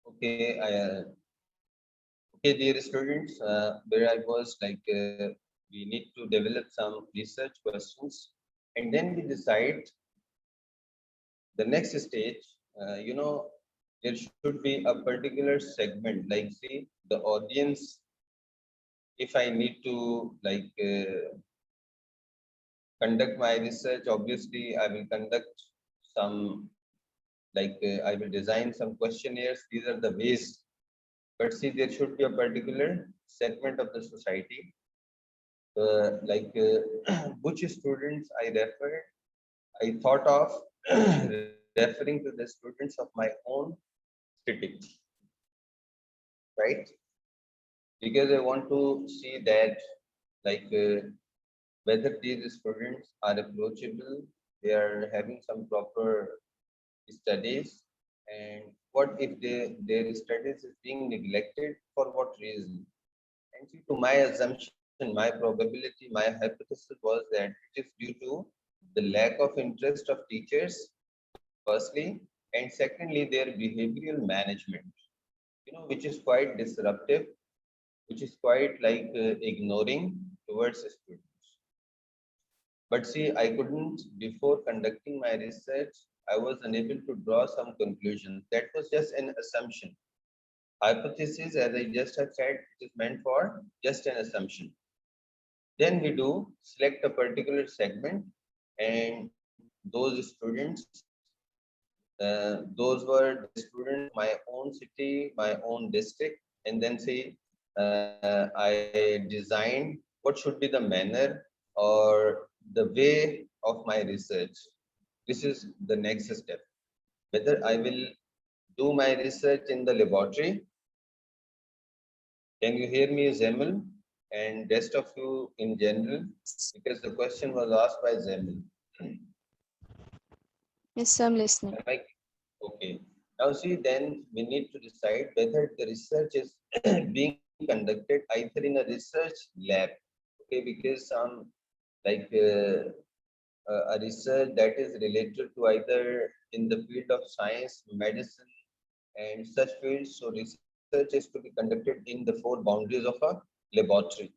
Okay, okay, dear students, where I was like, we need to develop some research questions, and then we decide the next stage. There should be a particular segment, like see the audience. If I need to like conduct my research, obviously I will conduct some like I will design some questionnaires. These are the ways. But see, there should be a particular segment of the society, which students I refer. I thought of referring to the students of my own city, right? Because I want to see that like whether these students are approachable, they are having some proper studies, and what if their studies is being neglected, for what reason. And see, to my assumption, my probability, my hypothesis was that it is due to the lack of interest of teachers, firstly, and secondly, their behavioral management, which is quite disruptive, which is quite like ignoring towards students. But see, I couldn't, before conducting my research, I was unable to draw some conclusions. That was just an assumption. Hypothesis, as I just have said, it is meant for just an assumption. Then we do select a particular segment, and those students, those were the students of my own city, my own district, and then say I designed what should be the manner or the way of my research. This is the next step. Whether I will do my research in the laboratory. Can you hear me, Zemel, and rest of you in general? Because the question was asked by Zemel. Yes, I'm listening. Am I okay? Now see, then we need to decide whether the research is being conducted either in a research lab, okay? Because some like a research that is related to either in the field of science, medicine, and such fields. So research is to be conducted in the four boundaries of a laboratory.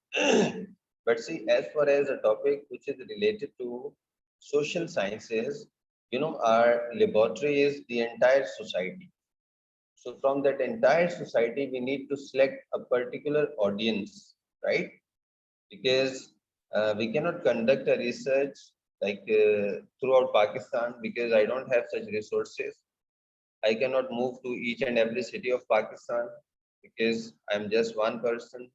But see, as far as a topic which is related to social sciences, our laboratory is the entire society. So from that entire society, we need to select a particular audience, right? Because we cannot conduct a research like throughout Pakistan, because I don't have such resources. I cannot move to each and every city of Pakistan because I'm just one person,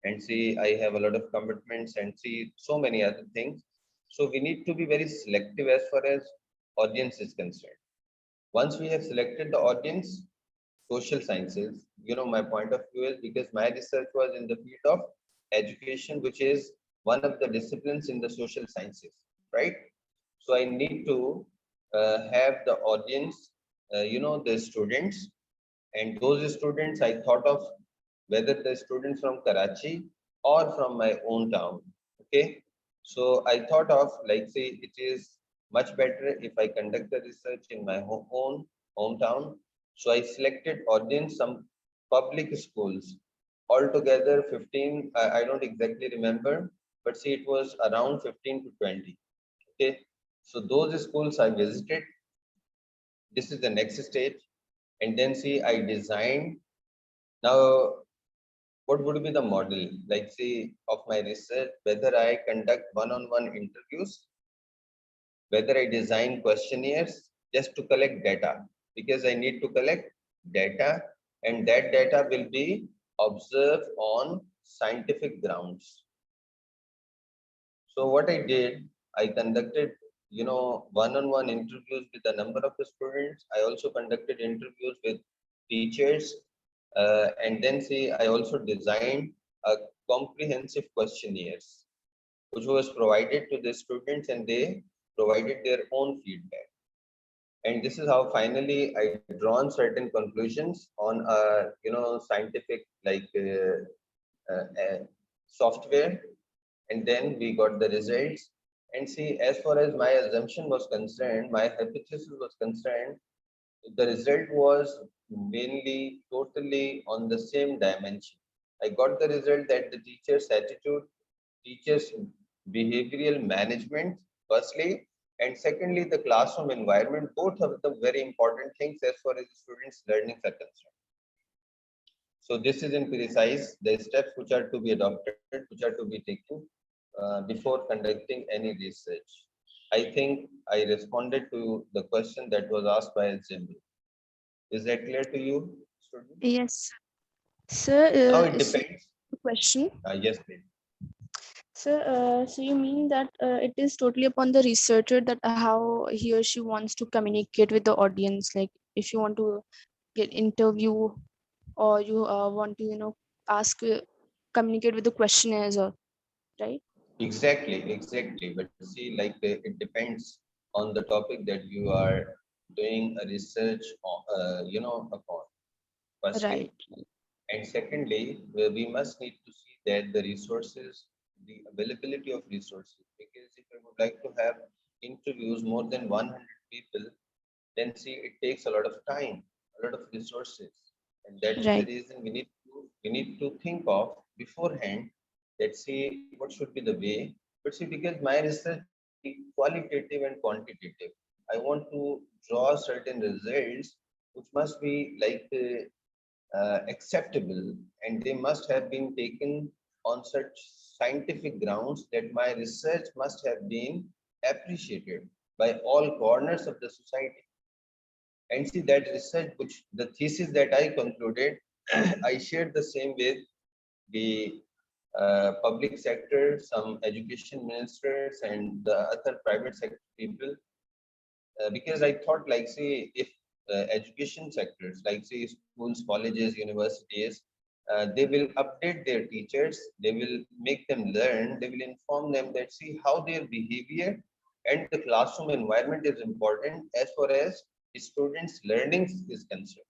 and see, I have a lot of commitments and see so many other things. So we need to be very selective as far as audience is concerned. Once we have selected the audience, social sciences, my point of view is because my research was in the field of education, which is one of the disciplines in the social sciences, right? So I need to have the audience, the students, and those students I thought of whether the students from Karachi or from my own town. Okay, so I thought of like say it is much better if I conduct the research in my own hometown. So I selected audience some public schools, altogether 15. I don't exactly remember, but see it was around 15 to 20. Okay, so those schools I visited. This is the next stage, and then see I designed. Now what would be the model, like say, of my research, whether I conduct one-on-one interviews, whether I design questionnaires just to collect data, because I need to collect data, and that data will be observed on scientific grounds. So what I did, I conducted, one-on-one interviews with a number of the students. I also conducted interviews with teachers, and then see, I also designed a comprehensive questionnaires, which was provided to the students, and they provided their own feedback. And this is how finally I drawn certain conclusions on scientific like software, and then we got the results. And see, as far as my assumption was concerned, my hypothesis was concerned, The result was mainly totally on the same dimension. I got the result that the teacher's attitude, teacher's behavioral management, firstly, and secondly, the classroom environment, both of the very important things as far as the students' learning are concerned. So this is in precise the steps which are to be adopted, which are to be taken before conducting any research. I think I responded to the question that was asked by Jimmy. Is that clear to you, students? Yes. Sir, Now it so depends. question. Yes, please. So, so you mean that it is totally upon the researcher that how he or she wants to communicate with the audience. Like if you want to get interview or you want to, ask, communicate with the questionnaires, or right? Exactly. But see, like it depends on the topic that you are doing a research on, upon. Right. Firstly, and secondly, we must need to see that the resources, the availability of resources, because if I would like to have interviews more than 100 people, then see it takes a lot of time, a lot of resources, and that is the Right. reason we need to think of beforehand that see what should be the way. But see, because my research must be qualitative and quantitative, I want to draw certain results which must be like acceptable, and they must have been taken on such scientific grounds that my research must have been appreciated by all corners of the society. And see that research, which the thesis that I concluded, I shared the same with the public sector, some education ministers, and the other private sector people, because I thought, like, say, if education sectors, like, say, schools, colleges, universities, they will update their teachers, they will make them learn, they will inform them that, see, how their behavior and the classroom environment is important as far as students' learning is concerned.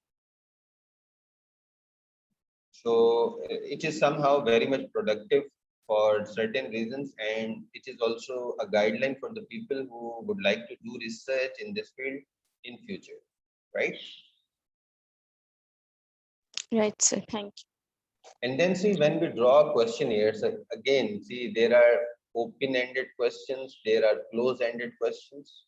So it is somehow very much productive for certain reasons, and it is also a guideline for the people who would like to do research in this field in future, right? Right, sir. Thank And then see when we draw questionnaires, again, see there are open-ended questions, there are close-ended questions,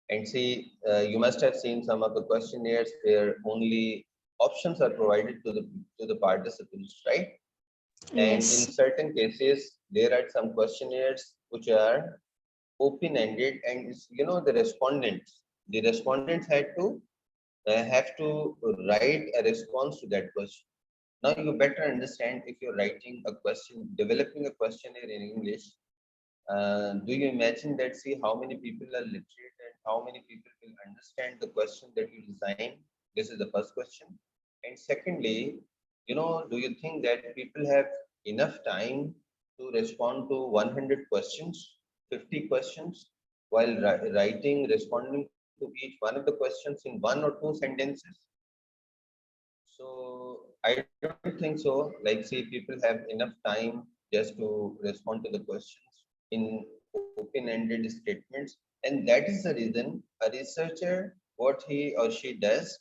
and see you must have seen some of the questionnaires where only options are provided to the participants, right? you. And in Yes. certain cases, there are some questionnaires which are open-ended, and the respondents have to write a response to that question. Now you better understand if you're writing a question, developing a questionnaire in English. Do you imagine that? See how many people are literate and how many people will understand the question that you design? This is the first question. And secondly, do you think that people have enough time to respond to 100 questions, 50 questions, while responding to each one of the questions in one or two sentences? So I don't think so. Like, see, people have enough time just to respond to the questions in open-ended statements, and that is the reason a researcher, what he or she does,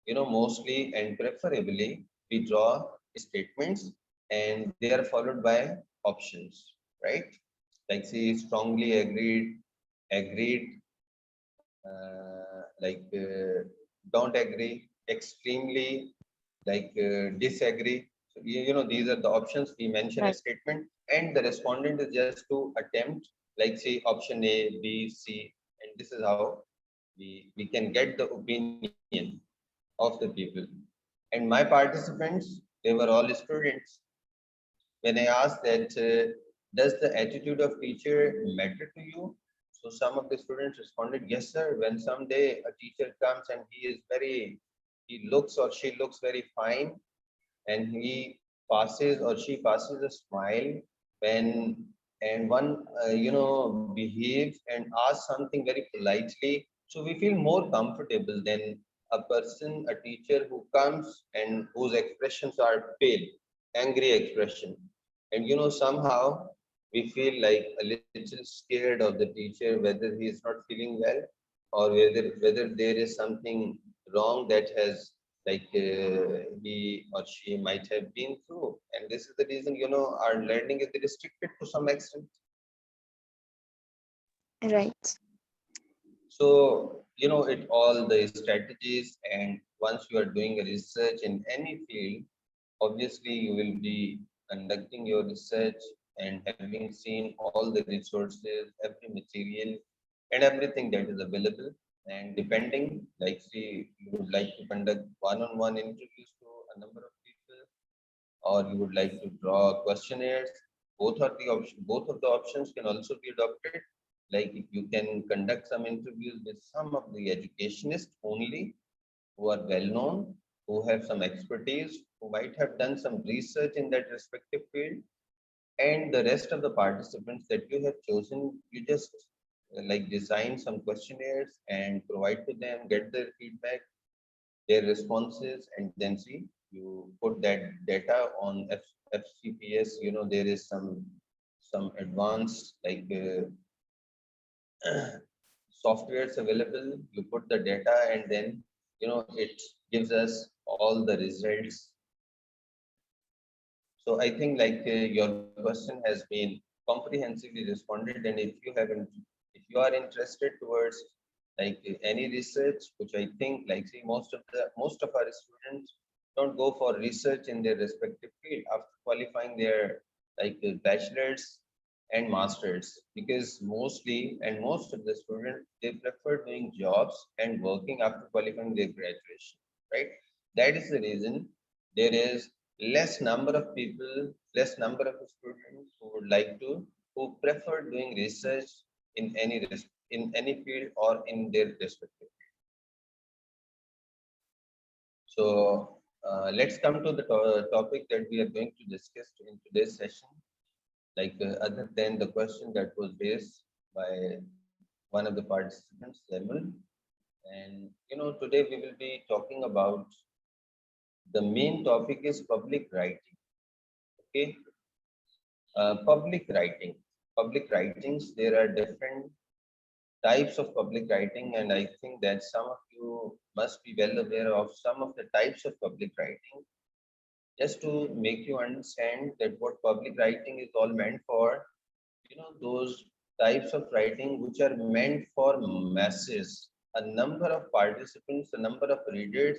mostly and preferably, we draw statements, and they are followed by options, right? Like, see, strongly agreed, like don't agree, extremely, like disagree. So, these are the options. We mention a Right. statement, and the respondent is just to attempt, like say option A, B, C, and this is how we can get the opinion of the people. And my participants, they were all students. When I asked that, does the attitude of teacher matter to you? So some of the students responded, yes, sir. When someday a teacher comes and he looks or she looks very fine, and he passes or she passes a smile when, and one behaves and asks something very politely, so we feel more comfortable than a person, a teacher who comes and whose expressions are pale, angry expression. And somehow we feel like a little scared of the teacher, whether he is not feeling well, or whether there is something wrong that has he or she might have been through. And this is the reason, our learning is restricted to some extent. Right. So, it all the strategies, and once you are doing a research in any field, obviously you will be conducting your research and having seen all the resources, every material and everything that is available. And depending, like say you would like to conduct one-on-one interviews to a number of people, or you would like to draw questionnaires, both of the options can also be adopted. Like you can conduct some interviews with some of the educationists only, who are well known, who have some expertise, who might have done some research in that respective field, and the rest of the participants that you have chosen, you just design some questionnaires and provide to them, get their feedback, their responses, and then see you put that data on FCPS. There is some advanced softwares available. You put the data, and then it gives us all the results. So I think your question has been comprehensively responded. And if you are interested towards any research, which I think see most of our students don't go for research in their respective field after qualifying their bachelor's and masters, because most of the students, they prefer doing jobs and working after qualifying their graduation, right? That is the reason there is less number of people, less number of students who would like to, who prefer doing research in any field or in their respective field. So let's come to the topic that we are going to discuss in today's session. Other than the question that was raised by one of the participants, Zemal, and today we will be talking about, the main topic is public writing. Okay. Public writing. Public writings, there are different types of public writing, and I think that some of you must be well aware of some of the types of public writing. Just to make you understand that what public writing is all meant for, those types of writing which are meant for masses, a number of participants, a number of readers,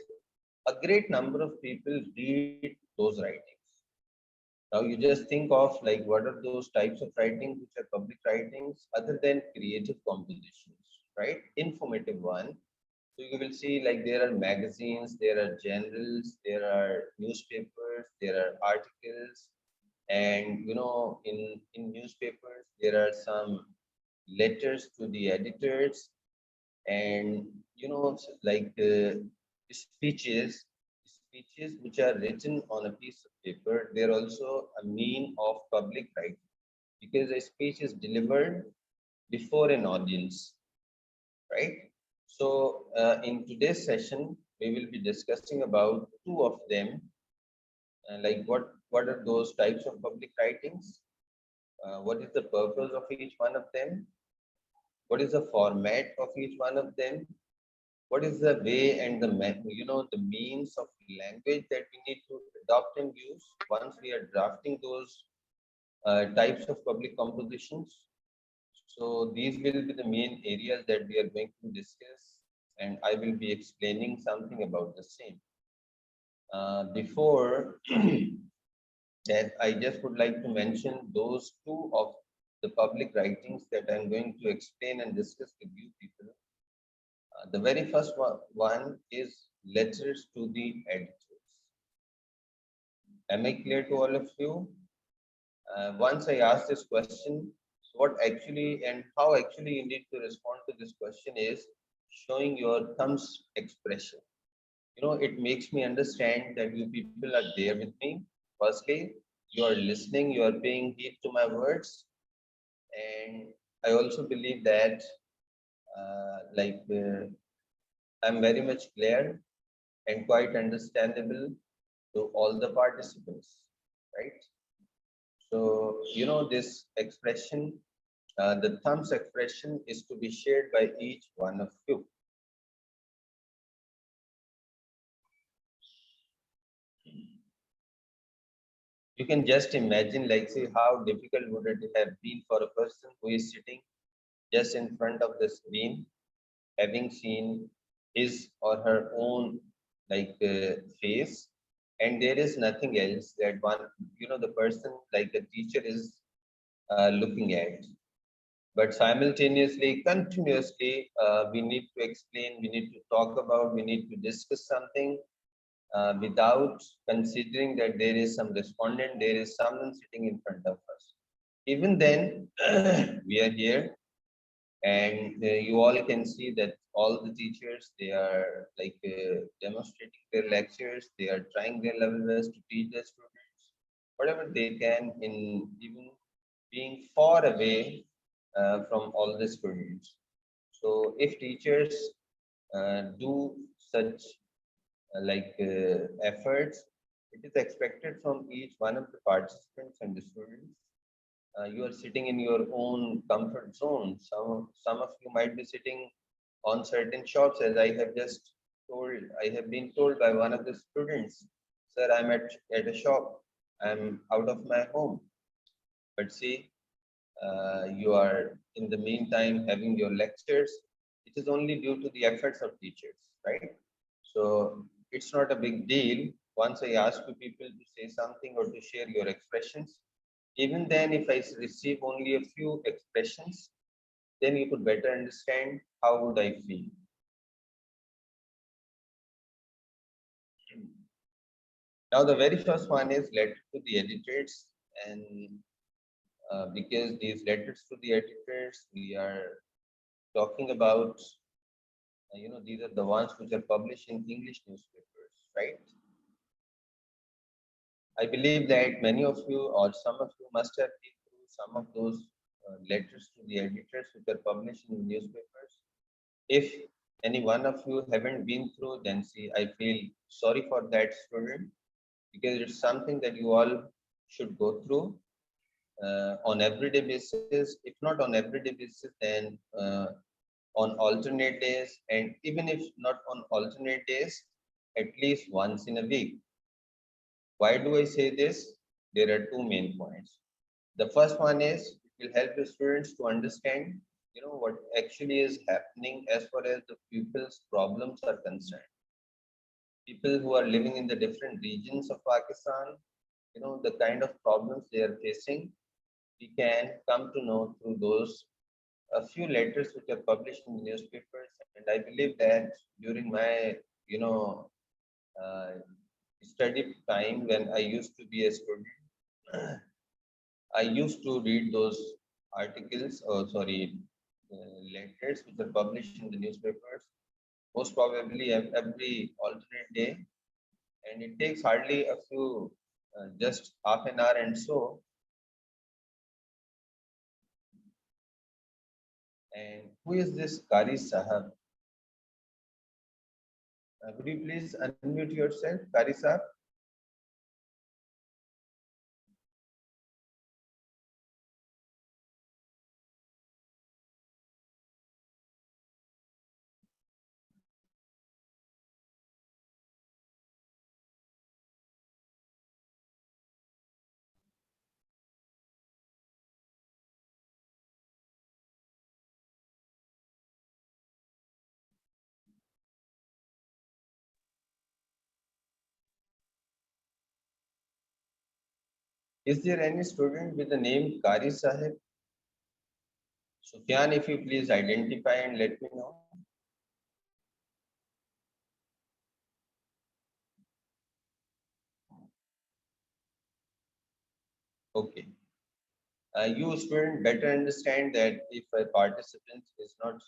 a great number of people read those writings. Now you just think of what are those types of writings which are public writings other than creative compositions, right? Informative one. So you will see there are magazines, there are journals, there are newspapers, there are articles, and in newspapers there are some letters to the editors, and speeches, speeches which are written on a piece of paper. They're also a mean of public writing, because a speech is delivered before an audience, right? So in today's session, we will be discussing about two of them, what are those types of public writings, what is the purpose of each one of them, what is the format of each one of them, what is the way and the means of language that we need to adopt and use once we are drafting those types of public compositions. So these will be the main areas that we are going to discuss, and I will be explaining something about the same. Before that, I just would like to mention those two of the public writings that I'm going to explain and discuss with you people. The very first one is letters to the editors. Am I clear to all of you? Once I asked this question, so what actually and how actually you need to respond to this question is showing your thumbs expression. It makes me understand that you people are there with me. Firstly, you are listening, you are paying heed to my words, and I also believe that I'm very much clear and quite understandable to all the participants, right? So, this expression, the thumbs expression is to be shared by each one of you. You can just imagine, like, say, how difficult would it have been for a person who is sitting just in front of the screen, having seen his or her own face, and there is nothing else that one, the person like the teacher is looking at. But simultaneously, continuously, we need to explain, we need to talk about, we need to discuss something without considering that there is some respondent, there is someone sitting in front of us. Even then, we are here, and you all can see that all the teachers, they are demonstrating their lectures, they are trying their level best to teach their students whatever they can, in even being far away from all the students. So if teachers do such efforts, it is expected from each one of the participants and the students. You are sitting in your own comfort zone. Some of you might be sitting on certain shops, as I have just told. I have been told by one of the students, "Sir, I'm at a shop. I'm out of my home." But see, you are in the meantime having your lectures. It is only due to the efforts of teachers, right? So it's not a big deal. Once I ask you people to say something or to share your expressions, even then, if I receive only a few expressions, then you could better understand how would I feel. Now, the very first one is letter to the editors, and because these letters to the editors, we are talking about, these are the ones which are published in English newspapers, right? I believe that many of you or some of you must have been through some of those letters to the editors which are published in newspapers. If any one of you haven't been through, then see, I feel sorry for that student, because it's something that you all should go through on everyday basis. If not on everyday basis, then on alternate days, and even if not on alternate days, at least once in a week. Why do I say this? There are two main points. The first one is it will help the students to understand, what actually is happening as far as the pupils' problems are concerned. People who are living in the different regions of Pakistan, the kind of problems they are facing, we can come to know through those a few letters which are published in the newspapers. And I believe that during my, you know, uh, study time when I used to be a student, I used to read those articles, or sorry, letters which are published in the newspapers, most probably every alternate day, and it takes hardly a few, just half an hour and so. And who is this Kari Sahab? Could you please unmute yourself, Kari Sahab? Is there any student with the name Kari Sahib? Sufyan, if you please identify and let me know. Okay. You student better understand that if a participant is not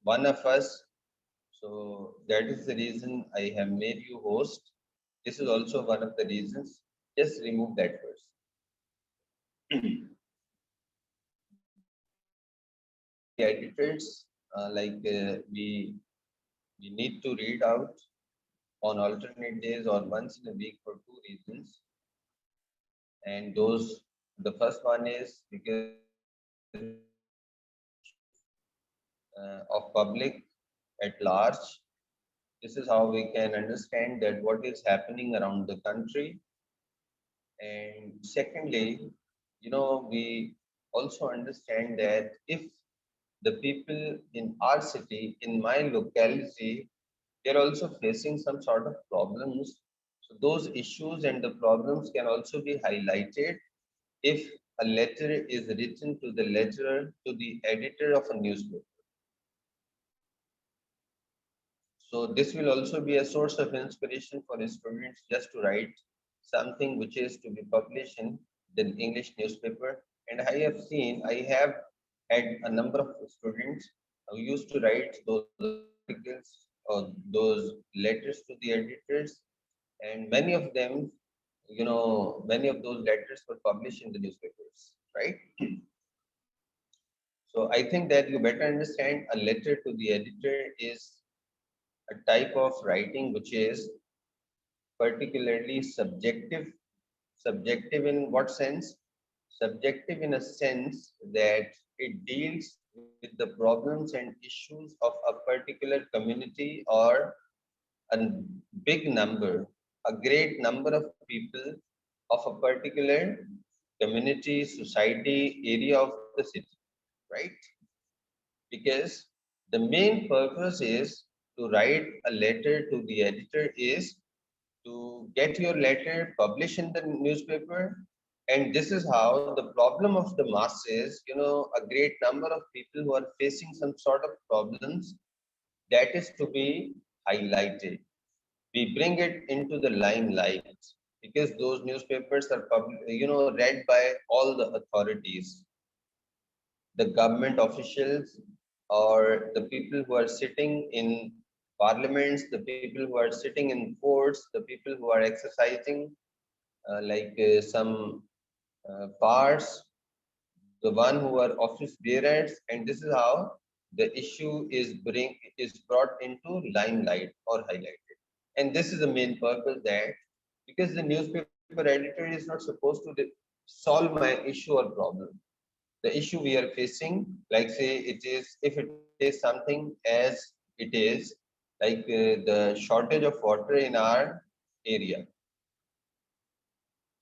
one of us, so that is the reason I have made you host. This is also one of the reasons. Just remove that first. Editors, we need to read out on alternate days or once in a week for two reasons. And those, the first one is because of public at large. This is how we can understand that what is happening around the country, And secondly, we also understand that if the people in our city, in my locality, they're also facing some sort of problems. So those issues and the problems can also be highlighted if a letter is written to the lecturer, to the editor of a newspaper. So this will also be a source of inspiration for the students just to write something which is to be published in the English newspaper. And I have had a number of students who used to write those articles or those letters to the editors, and many of those letters were published in the newspapers, right? So I think that you better understand a letter to the editor is a type of writing which is particularly subjective. Subjective in what sense? Subjective in a sense that it deals with the problems and issues of a particular community or a big number, a great number of people of a particular community, society, area of the city, right? Because the main purpose is to write a letter to the editor is to get your letter published in the newspaper. And this is how the problem of the masses, a great number of people who are facing some sort of problems, that is to be highlighted. We bring it into the limelight because those newspapers are read by all the authorities, the government officials, or the people who are sitting in parliaments, the people who are sitting in courts, the people who are exercising some powers, the one who are office bearers, and this is how the issue is brought into limelight or highlighted. And this is the main purpose, that because the newspaper editor is not supposed to solve my issue or problem, the issue we are facing, like say it is, if it is something as it is, the shortage of water in our area.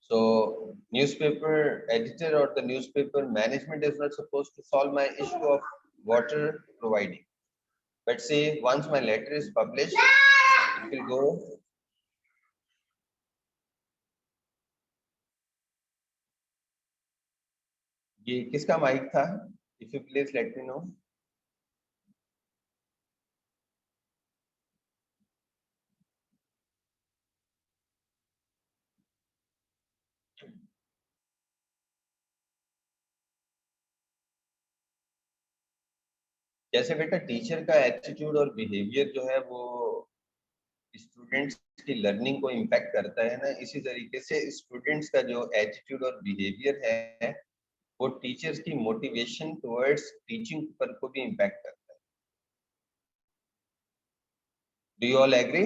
So newspaper editor or the newspaper management is not supposed to solve my issue of water providing. But say once my letter is published, it will go. ये किसका mic था? If you please let me know. जैसे बेटा teacher का attitude और behaviour जो है वो स्टूडेंट्स की लर्निंग को इम्पैक्ट करता है ना, इसी तरीके से स्टूडेंट्स का जो एटीट्यूड और बिहेवियर है वो टीचर्स की मोटिवेशन टुवर्ड्स टीचिंग पर को भी इम्पैक्ट करता है. Do you all agree?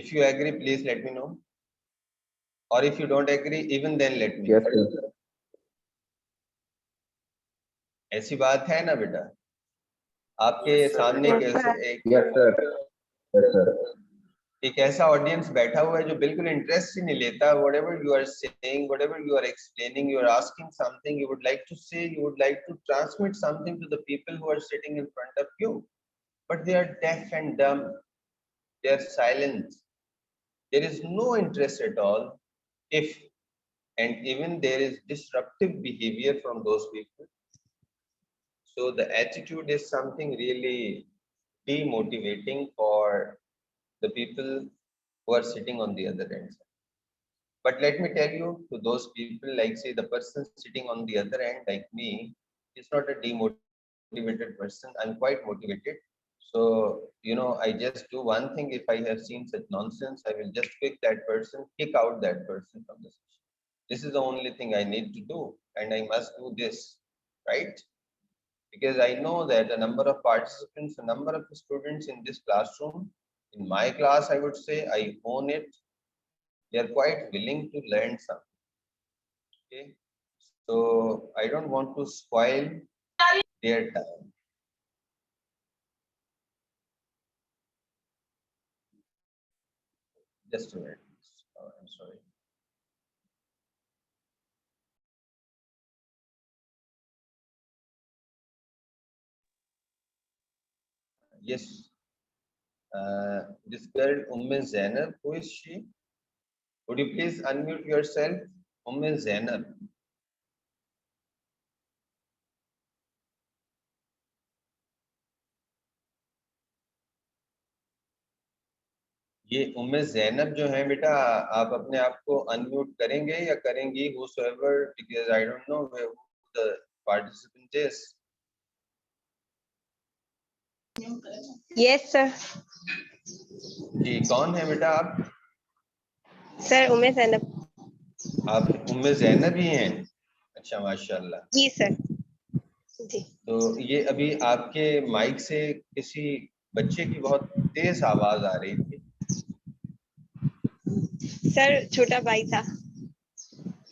If you agree, please let me know. Or if you don't agree, even then let me know. Yes, sir. ऐसी बात है ना बेटा, आपके सामने कैसे Yes, sir. Yes, sir. एक ऐसा ऑडियंस बैठा हुआ है जो बिल्कुल इंटरेस्ट ही नहीं लेता. whatever you are saying, whatever you are explaining, you are asking something, you would like to say, you would like to transmit something to the people who are sitting in front of you, but they are deaf and dumb, they are silent, there is no interest at all. If and even there is disruptive behavior from those people. So the attitude is something really demotivating for the people who are sitting on the other end. But let me tell you, to those people, like say the person sitting on the other end, like me, is not a demotivated person. I'm quite motivated. So, I just do one thing. If I have seen such nonsense, I will just kick out that person from the session. This is the only thing I need to do, and I must do this, right? Because I know that a number of participants, a number of students in this classroom, in my class, I would say, I own it. They are quite willing to learn something. Okay, so I don't want to spoil their time. Just a minute. Oh, I'm sorry. Yes. This girl, Zainab, who is she? Would you please unmute yourself? Zainab. ये Zainab जो है बेटा, आप अपने आप को unmute करेंगे या करेंगी? Whosoever, because I don't know who the participant is. Yes, sir. जी, कौन है बेटा आप? Sir, उमेश ज़ैनब. आप ज़ैनब ही हैं? अच्छा, माशाल्लाह. जी सर. जी. तो ये अभी आपके माइक से किसी बच्चे की बहुत तेज आवाज आ रही थी. सर, छोटा भाई था.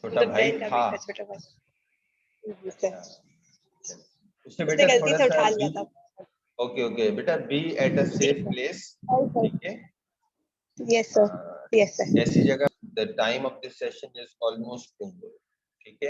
छोटा भाई बहन का था. बेटा, छोटा भाई. जी सर. उसने उसने बेटा गलती थोड़ा से सा उठा लिया था. ओके बेटा, be at a safe place. ठीक है. Yes sir. Yes sir. ऐसी जगह, the time of this session is almost over. ठीक है.